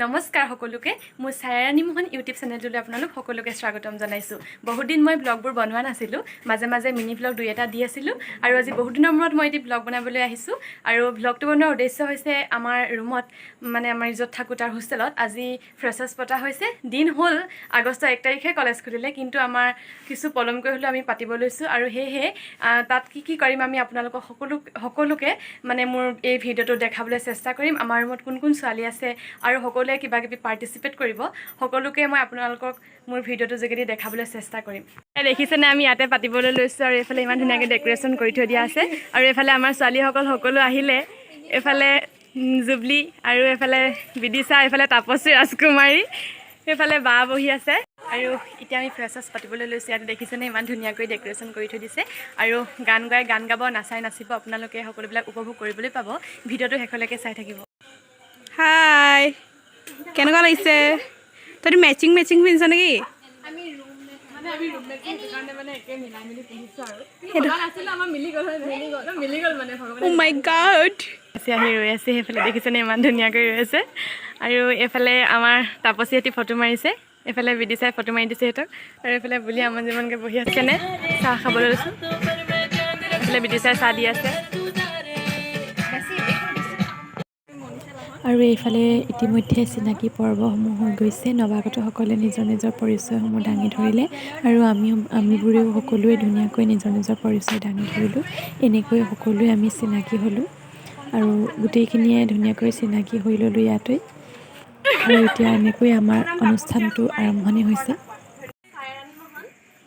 নমস্কাৰ সকলোকে মোৰ ছায়াৰাণী মোহন ইউটিউব চেনেলটোলৈ আপোনালোক সকলোকে স্বাগতম জনাইছোঁ। বহুত দিন মই ব্লগবোৰ বনোৱা নাছিলোঁ, মাজে মাজে মিনি ব্লগ দুই এটা দি আছিলোঁ আৰু আজি বহুত দিনৰ মূৰত মই এটি ব্লগ বনাবলৈ আহিছোঁ। আৰু ব্লগটো বনোৱাৰ উদ্দেশ্য হৈছে আমাৰ ৰুমত মানে আমাৰ য'ত থাকোঁ তাৰ হোষ্টেলত আজি ফ্ৰেছাৰ্ছ পতা হৈছে। দিন হ'ল আগষ্ট 1 তাৰিখে কলেজ খুলিলে, কিন্তু আমাৰ কিছু পলমকৈ হ'লেও আমি পাতিব লৈছোঁ আৰু সেয়েহে তাত কি কৰিম আমি আপোনালোকক সকলোকে মানে মোৰ এই ভিডিঅ'টো দেখাবলৈ চেষ্টা কৰিম। আমাৰ ৰুমত কোন কোন ছোৱালী আছে আৰু সকলোৱে কিবা কিবি পাৰ্টিচিপেট কৰিব, সকলোকে মই আপোনালোকক মোৰ ভিডিঅ'টোৰ যোগেদি দেখাবলৈ চেষ্টা কৰিম। দেখিছেনে আমি ইয়াতে পাতিবলৈ লৈছোঁ আৰু এইফালে ইমান ধুনীয়াকৈ ডেক'ৰেশ্যন কৰি থৈ দিয়া আছে আৰু এইফালে আমাৰ ছোৱালীসকল সকলো আহিলে, এইফালে জুবলি আৰু এইফালে বিদিশা, এইফালে তাপশ্ৰী ৰাজকুমাৰী, সেইফালে বা বহি আছে আৰু এতিয়া আমি ফ্ৰেছাৰ্ছ পাতিবলৈ লৈছোঁ। ইয়াতে দেখিছেনে ইমান ধুনীয়াকৈ ডেক'ৰেশ্যন কৰি থৈ দিছে আৰু গান গাব, নাচিব, আপোনালোকে সকলোবিলাক উপভোগ কৰিবলৈ পাব। ভিডিঅ'টো শেষলৈকে চাই থাকিব। হাই, কেনেকুৱা লাগিছে? তই মেচিং পিন্ধিছ নেকি? Oh my God! আহি ৰৈ আছে সেইফালে, দেখিছেনে ইমান ধুনীয়াকৈ ৰৈ আছে আৰু এইফালে আমাৰ তাপসীহঁতে ফটো মাৰিছে, এইফালে বিদিশাই ফটো মাৰি দিছে সিহঁতক আৰু এইফালে বুলি আমাৰ জীৱনকৈ বহি আছেনে চাহ খাবলৈ লৈছোঁ। এইফালে বিদিশাই চাহ দি আছে আৰু এইফালে ইতিমধ্যে চিনাকি পৰ্বসমূহ হৈ গৈছে। নৱাগতসকলে নিজৰ নিজৰ পৰিচয়সমূহ দাঙি ধৰিলে আৰু আমিবোৰেও সকলোৱে ধুনীয়াকৈ নিজৰ নিজৰ পৰিচয় দাঙি ধৰিলোঁ। এনেকৈ সকলোৱে আমি চিনাকি হ'লোঁ আৰু গোটেইখিনিয়ে ধুনীয়াকৈ চিনাকি হৈ ল'লোঁ ইয়াতে আৰু এতিয়া এনেকৈ আমাৰ অনুষ্ঠানটো আৰম্ভণি হৈছে।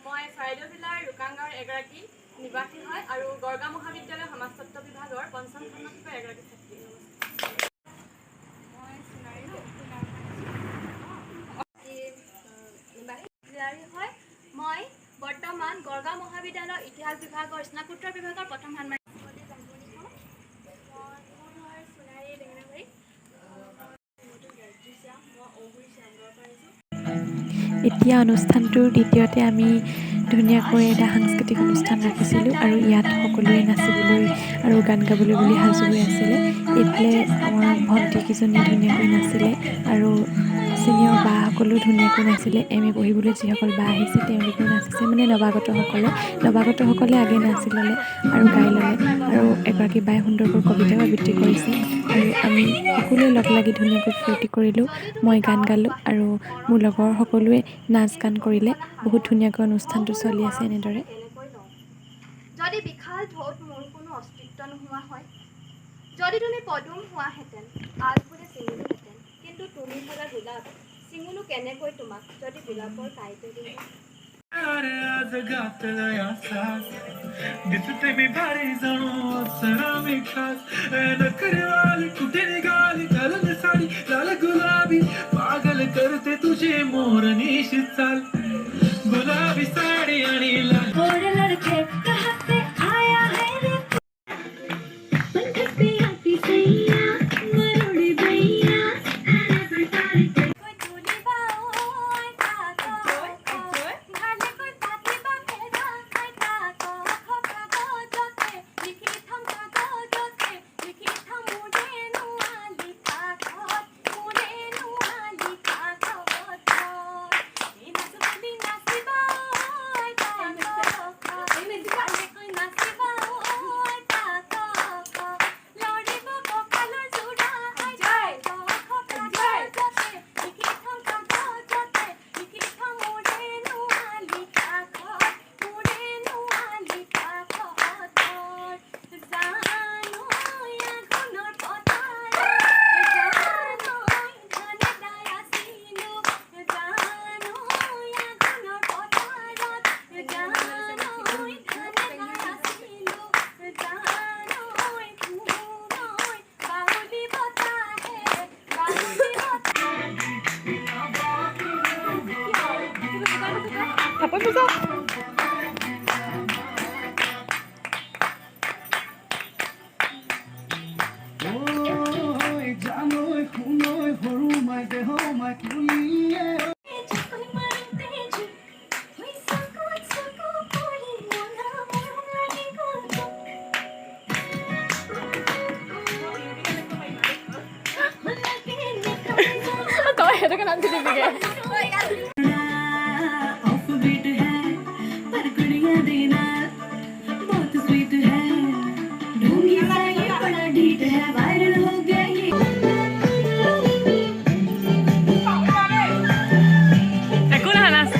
মই চৰাইদেউ জিলাৰ ৰুকাংগাঁৱৰ এগৰাকী নিবাসী হয় আৰু গড়গাঁও মহাবিদ্যালয় সমাজতত্ত্ব বিভাগৰ পঞ্চম ষান্মাসিকৰ এগৰাকী ছাত্ৰী। হয়, মই বৰ্তমান গড়গাঁও মহাবিদ্যালয়ৰ ইতিহাস বিভাগৰ স্নাতকোত্তৰ বিভাগৰ প্ৰথম ষান্মাসিক। এতিয়া অনুষ্ঠানটোৰ দ্বিতীয়তে আমি ধুনীয়াকৈ এটা সাংস্কৃতিক অনুষ্ঠান ৰাখিছিলোঁ আৰু ইয়াত সকলোৱে নাচিবলৈ আৰু গান গাবলৈ বুলি সাজু হৈ আছিলে। এইফালে আমাৰ ভণ্টিকেইজনী ধুনীয়াকৈ নাছিলে আৰু চিনিয়ৰ বাসকলেও ধুনীয়াকৈ নাছিলে। এম এ পঢ়িবলৈ যিসকল বা আহিছে তেওঁলোকেও নাচিছে, মানে নৱাগতসকলে আগে নাচি ল'লে আৰু গাই ল'লে আৰু এগৰাকী বাই সুন্দৰকৈ কবিতাও আবৃত্তি কৰিছে আৰু আমি সকলোৱে লগ লাগি ধুনীয়াকৈ ফূৰ্তি কৰিলোঁ। মই গান গালোঁ আৰু মোৰ লগৰ সকলোৱে নাচ গান কৰিলে। বহুত ধুনীয়াকৈ অনুষ্ঠানটো চলি আছে এনেদৰে। যদি বিশাল ঢৌত মোৰ কোনো অস্তিত্ব নোহোৱা হয়, যদি তুমি পদুম হোৱাহেঁতেন, আলফুলে চিঙিলোহেঁতেন, কিন্তু তুমি হ'লা গোলাপ, চিঙুলো কেনেকৈ তোমাক যদি গোলাপৰ কাইটে দিলে। दिसते मी भारी जाणू सरा मी खास नखरेवाली कुठे निघाली घालून साडी लाल गुलाबी पागल करते तुझे मोर निशित चाल गुलाबी साडी आणि लाल लड़के कहाँ से आया है रे पंखत पे आती सैया मरोड़ी भैया শান্তি দিবিগে একো নহয় নাচ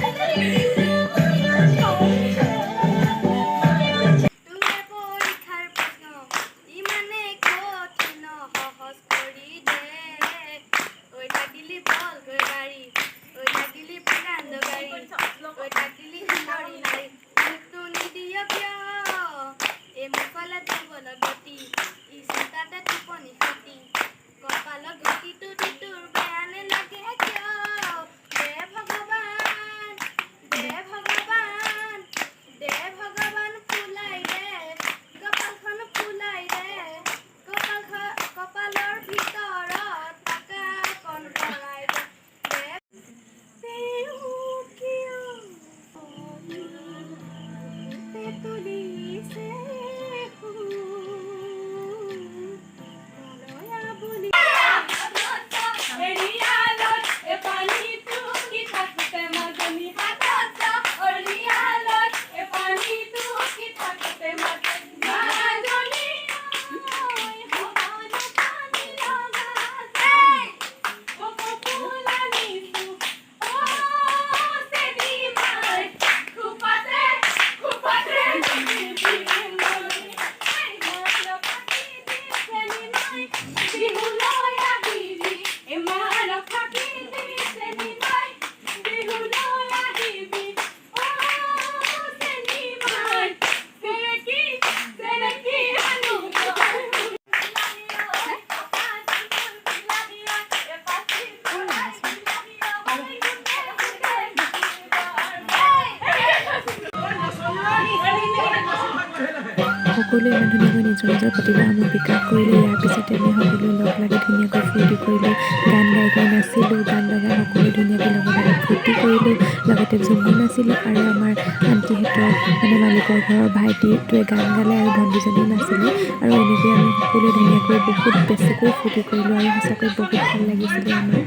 সকলোৱে ইমান ধুনীয়াকৈ নিজৰ নিজৰ প্ৰতিভাসমূহ বিকাশ কৰিলে। ইয়াৰ পিছতে আমি সকলোৱে লগ লাগি ধুনীয়াকৈ ফূৰ্তি কৰিলোঁ, গান গাই গাই নাচিলোঁ, গান লগাই সকলোৱে ধুনীয়াকৈ লগত ফূৰ্তি কৰিলোঁ, লগতে ঝুমুৰ নাচিলোঁ। আৰু আমাৰ আণ্টিহঁতৰ মানে মালিকৰ ঘৰৰ ভাইটিটোৱে গান গালে আৰু ভণ্টিজনীও নাচিলে। আৰু এনেকৈ আমি সকলোৱে ধুনীয়াকৈ বহুত বেছিকৈ ফূৰ্তি কৰিলোঁ আৰু সঁচাকৈ বহুত ভাল লাগিছিলে আমাৰ।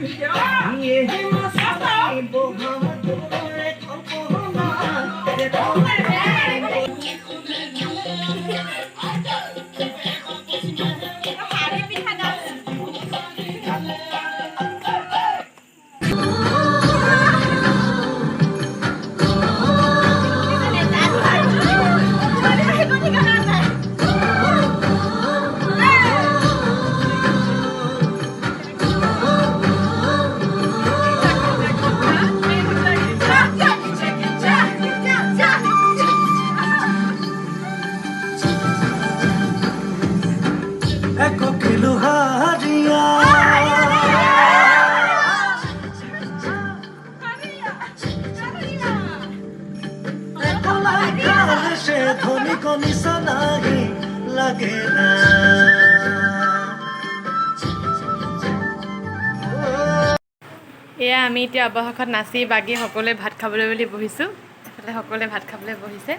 এয়া আমি এতিয়া অৱশেষত নাচি বাগি সকলোৱে ভাত খাবলৈ বুলি বহিছোঁ। এইফালে সকলোৱে ভাত খাবলৈ বহিছে,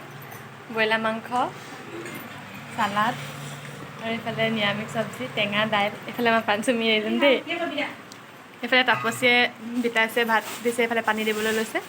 ব্ৰইলাৰ মাংস, চালাড আৰু এইফালে নিৰামিষ চব্জি, টেঙা, দাইল। এইফালে আমাৰ পাণচুমি এজন দেই, এইফালে তাপচীয়ে বিতাইছে ভাত দিছে, এইফালে পানী দিবলৈ লৈছে।